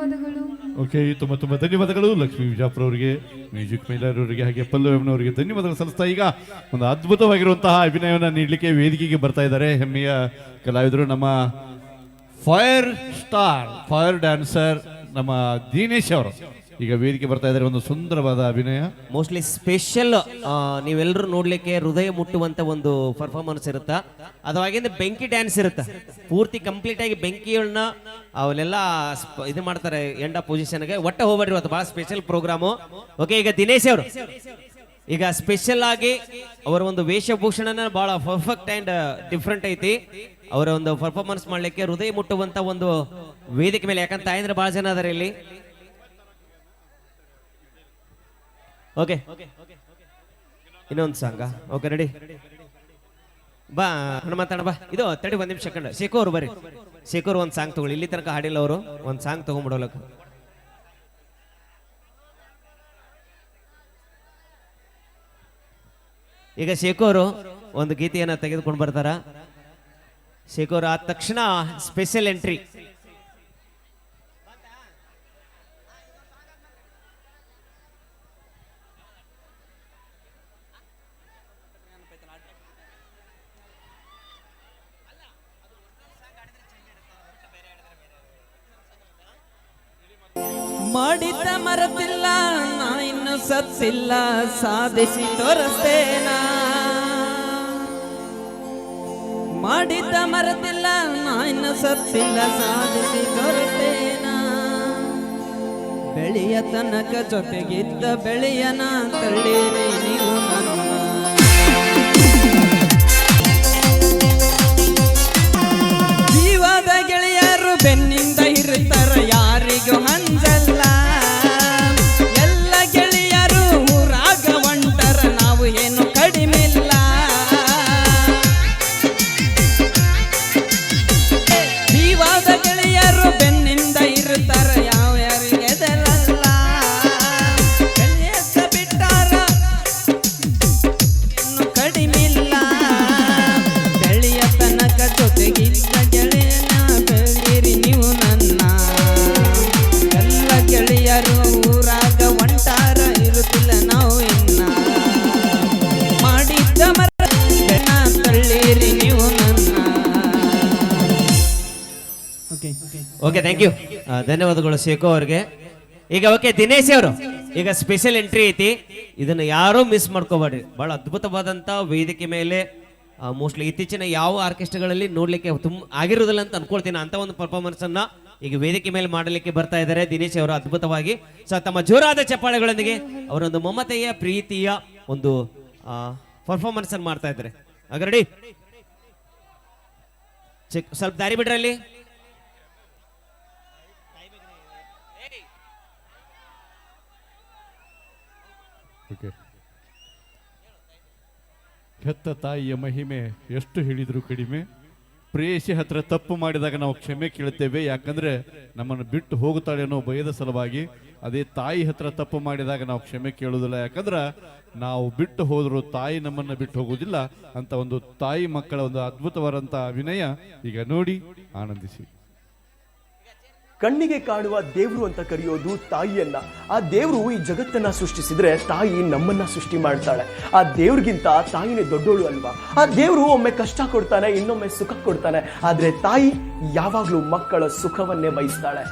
ಧನ್ಯವಾದಗಳು. ಓಕೆ, ತುಂಬ ಧನ್ಯವಾದಗಳು ಲಕ್ಷ್ಮೀ ವಿಜಾಪುರ ಅವರಿಗೆ, ಮ್ಯೂಸಿಕ್ ಮೇಲರ್ ಅವರಿಗೆ, ಹಾಗೆ ಪಲ್ಲವನವರಿಗೆ ಧನ್ಯವಾದಗಳು ಸಲ್ಲಿಸ್ತಾ ಈಗ ಒಂದು ಅದ್ಭುತವಾಗಿರುವಂತಹ ಅಭಿನಯವನ್ನು ನೀಡಲಿಕ್ಕೆ ವೇದಿಕೆಗೆ ಬರ್ತಾ ಇದ್ದಾರೆ ಹೆಮ್ಮೆಯ ಕಲಾವಿದರು, ನಮ್ಮ ಫೈರ್ ಸ್ಟಾರ್ ಫೈರ್ ಡ್ಯಾನ್ಸರ್ ನಮ್ಮ ದಿನೇಶ್ ಅವರು ಈಗ ವೇದಿಕೆ ಬರ್ತಾ ಇದ್ದಾರೆ. ಒಂದು ಸುಂದರವಾದ ಅಭಿನಯ, ಮೋಸ್ಟ್ಲಿ ಸ್ಪೆಷಲ್, ನೀವೆಲ್ಲರೂ ನೋಡ್ಲಿಕ್ಕೆ ಹೃದಯ ಮುಟ್ಟುವಂತ ಒಂದು ಪರ್ಫಾರ್ಮೆನ್ಸ್ ಇರುತ್ತಾ. ಅದಾಗಿಂದ ಬೆಂಕಿ ಡ್ಯಾನ್ಸ್ ಇರುತ್ತೆ, ಪೂರ್ತಿ ಕಂಪ್ಲೀಟ್ ಆಗಿ ಬೆಂಕಿಗಳನ್ನ ಅವನ್ನೆಲ್ಲ ಇದು ಮಾಡ್ತಾರೆ ಎಂಡ ಪೊಸಿಷನ್ಗೆ. ಒಟ್ಟ ಹೋಗ್ಬೇಡ್ರಿ, ಇವತ್ತು ಬಹಳ ಸ್ಪೆಷಲ್ ಪ್ರೋಗ್ರಾಮು. ಓಕೆ, ಈಗ ದಿನೇಶ್ ಅವರು ಈಗ ಸ್ಪೆಷಲ್ ಆಗಿ ಅವರ ಒಂದು ವೇಷಭೂಷಣನ ಬಹಳ ಪರ್ಫೆಕ್ಟ್ ಅಂಡ್ ಡಿಫ್ರೆಂಟ್ ಐತಿ. ಅವರ ಒಂದು ಪರ್ಫಾರ್ಮೆನ್ಸ್ ಮಾಡ್ಲಿಕ್ಕೆ ಹೃದಯ ಮುಟ್ಟುವಂತ ಒಂದು ವೇದಿಕೆ ಮೇಲೆ, ಯಾಕಂತ ತಾಯಂದ್ರೆ ಬಹಳ ಜನ ಅದಾರೆ ಇಲ್ಲಿ. ಓಕೆ, ಇನ್ನೊಂದು ಸಾಂಗ. ಓಕೆ, ರೆಡಿ, ಬಾ ಹನುಮಂತಣ್ಣ ಬಾ. ಇದು ತಡಿ ಒಂದ್ ನಿಮಿಷ ಕಂಡು ಶೇಖು ಅವ್ರು ಬರ್ರಿ. ಶೇಖು ಅವ್ರು ಒಂದು ಸಾಂಗ್ ತಗೊಳ್ಳಿ, ಇಲ್ಲಿ ತನಕ ಹಾಡಿಲ್ಲ ಅವರು, ಒಂದು ಸಾಂಗ್ ತಗೊಂಡ್ಬಿಡೋಲಕ್ಕ. ಈಗ ಶೇಖು ಅವರು ಒಂದು ಗೀತೆಯನ್ನ ತೆಗೆದುಕೊಂಡು ಬರ್ತಾರ. ಶೇಖು ಅವರು ಆದ ತಕ್ಷಣ ಸ್ಪೆಷಲ್ ಎಂಟ್ರಿ. ಮಾಡಿದ್ದ ಮರತಿಲ್ಲ ನಾ ಇನ್ನು ಸತ್ತಿಲ್ಲ, ಸಾಧಿಸಿ ತೋರಿಸ್ತೇನಾ. ಮಾಡಿದ್ದ ಮರತಿಲ್ಲ ನಾ ಇನ್ನು ಸತ್ತಿಲ್ಲ, ಸಾಧಿಸಿ ತೋರಿಸ್ತೇನಾ. ಬೆಳೆಯ ತನಕ ಜೊತೆಗಿದ್ದ ಬೆಳೆಯನ ತಳ್ಳಿರಿ ನೀವು ನನ್ನ. ಜೀವದ ಗೆಳೆಯರು ಬೆನ್ನಿಂದ ಇರುತ್ತಾರ, ಯಾರಿಗೂ ಹಂಜಲ್ಲ. ಎಲ್ಲ ಗೆಳೆಯರು ಊರಾಗ ಹೊಂಟರ, ನಾವು ಏನು ಕಡಿಮಿಲ್ಲ. ಜೀವದ ಗೆಳೆಯರು ಬೆನ್ನಿಂದ ಇರುತ್ತಾರ, ಯಾವ ಯಾರಿಗೆ ಎದಲಲ್ಲ. ಕಲಿಯಸ ಬಿಟ್ಟಾರ ಏನು ಕಡಿಮಿಲ್ಲ. ಬೆಳೆಯ ತನಕ ಜೊತೆಗಿದ್ದ ಗೆಳೆಯನ ಬೆಳೀರಿ ನೀವು ನನ್ನ. ಎಲ್ಲ ಗೆಳೆಯರು ಊರಾಗ ಒಂಟಾರ, ಇರುತ್ತಿಲ್ಲ ನಾವು ಇನ್ನ. ಮಾಡಿದ್ದ ಮರ ತಳ್ಳೀರಿ ನೀವು ನನ್ನ. ಓಕೆ, ಥ್ಯಾಂಕ್ ಯು, ಧನ್ಯವಾದಗಳು ಶೇಖು ಅವ್ರಿಗೆ. ಈಗ ಓಕೆ, ದಿನೇಶ್ ಅವರು ಈಗ ಸ್ಪೆಷಲ್ ಎಂಟ್ರಿ ಐತಿ, ಇದನ್ನ ಯಾರೂ ಮಿಸ್ ಮಾಡ್ಕೋಬೇಡ್ರಿ. ಬಹಳ ಅದ್ಭುತವಾದಂತ ವೇದಿಕೆ ಮೇಲೆ ಮೋಸ್ಟ್ಲಿ ಇತ್ತೀಚಿನ ಯಾವ ಆರ್ಕೆಸ್ಟ್ರಾಗಳಲ್ಲಿ ನೋಡ್ಲಿಕ್ಕೆ ಆಗಿರೋದಿಲ್ಲ ಅಂತ ಅನ್ಕೊಳ್ತೀನಿ. ಅಂತ ಒಂದು ಪರ್ಫಾರ್ಮೆನ್ಸ್ ಅನ್ನ ಈಗ ವೇದಿಕೆ ಮೇಲೆ ಮಾಡಲಿಕ್ಕೆ ಬರ್ತಾ ಇದ್ದಾರೆ ದಿನೇಶ್ ಅವರು ಅದ್ಭುತವಾಗಿ. ಸೊ ತಮ್ಮ ಜೋರಾದ ಚಪ್ಪಾಳೆಗಳೊಂದಿಗೆ ಅವರೊಂದು ಮಮತೆಯ ಪ್ರೀತಿಯ ಒಂದು ಪರ್ಫಾರ್ಮೆನ್ಸ್ ಅನ್ನು ಮಾಡ್ತಾ ಇದ್ದಾರೆ. ಆಗ ರೆಡಿ, ಸ್ವಲ್ಪ ದಾರಿ ಬಿಡ್ರಲ್ಲಿ. ಓಕೆ, ಹೆತ್ತ ತಾಯಿಯ ಮಹಿಮೆ ಎಷ್ಟು ಹೇಳಿದ್ರು ಕಡಿಮೆ. ಪ್ರೇಯಸಿ ಹತ್ರ ತಪ್ಪು ಮಾಡಿದಾಗ ನಾವು ಕ್ಷಮೆ ಕೇಳುತ್ತೇವೆ, ಯಾಕಂದ್ರೆ ನಮ್ಮನ್ನು ಬಿಟ್ಟು ಹೋಗುತ್ತಾಳೆ ಅನ್ನೋ ಭಯದ ಸಲುವಾಗಿ. ಅದೇ ತಾಯಿ ಹತ್ರ ತಪ್ಪು ಮಾಡಿದಾಗ ನಾವು ಕ್ಷಮೆ ಕೇಳುವುದಿಲ್ಲ, ಯಾಕಂದ್ರೆ ನಾವು ಬಿಟ್ಟು ಹೋದರೂ ತಾಯಿ ನಮ್ಮನ್ನು ಬಿಟ್ಟು ಹೋಗುವುದಿಲ್ಲ ಅಂತ ಒಂದು ತಾಯಿ ಮಕ್ಕಳ ಒಂದು ಅದ್ಭುತವಾದಂಥ ಅಭಿನಯ ಈಗ ನೋಡಿ ಆನಂದಿಸಿ. ಕಣ್ಣಿಗೆ ಕಾಣುವ ದೇವ್ರು ಅಂತ ಕರೆಯೋದು ತಾಯಿಯನ್ನ. ಆ ದೇವ್ರು ಈ ಜಗತ್ತನ್ನ ಸೃಷ್ಟಿಸಿದ್ರೆ ತಾಯಿ ನಮ್ಮನ್ನ ಸೃಷ್ಟಿ ಮಾಡ್ತಾಳೆ. ಆ ದೇವ್ರಿಗಿಂತ ತಾಯಿನೇ ದೊಡ್ಡೋಳು ಅಲ್ವಾ. ಆ ದೇವ್ರು ಒಮ್ಮೆ ಕಷ್ಟ ಕೊಡ್ತಾನೆ, ಇನ್ನೊಮ್ಮೆ ಸುಖ ಕೊಡ್ತಾನೆ. ಆದ್ರೆ ತಾಯಿ ಯಾವಾಗ್ಲೂ ಮಕ್ಕಳ ಸುಖವನ್ನೇ ಬಯಸ್ತಾಳೆ.